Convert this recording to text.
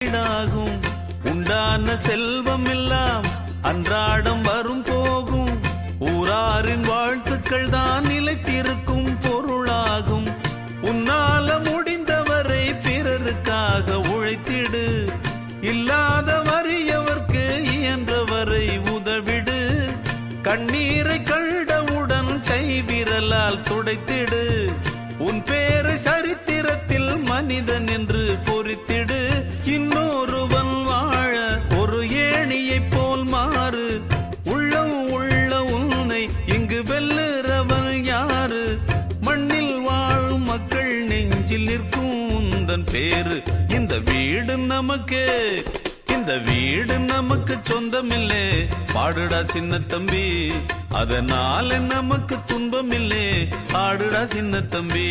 வீடாகும். உண்டான செல்வம் எல்லாம் அன்றாடம் வரும் போகும். ஊராரின் வாழ்த்துக்கள் தான் நிலைத்திருக்கும் பொருளாகும். உன்னால முடிந்தவரை பிறருக்காக உழைத்திடு. இல்லாத வறியவர்க்கு இயன்றவரை உதவிடு. கண்ணீரை கண்டவுடன் கைவிரலால் துடைத்திடு. உன் பேரை சரித்திரத்தில் மனிதன் என்று பொறித்திடு. இன்னொருவன் வாழ ஒரு ஏணியைப் போல் மாறு. உள்ளம் உள்ள உன்னை இங்கு வெல்லுறவன் யாரு? மண்ணில் வாழும் மக்கள் நெஞ்சில் நிற்கும் உந்தன் பேரு. இந்த வீடு நமக்கே, இந்த வீடு நமக்கு சொந்தமில்லே. பாடுடா சின்ன தம்பி, அதனால நமக்கு துன்பமில்லே. ஆடுடா சின்ன தம்பி.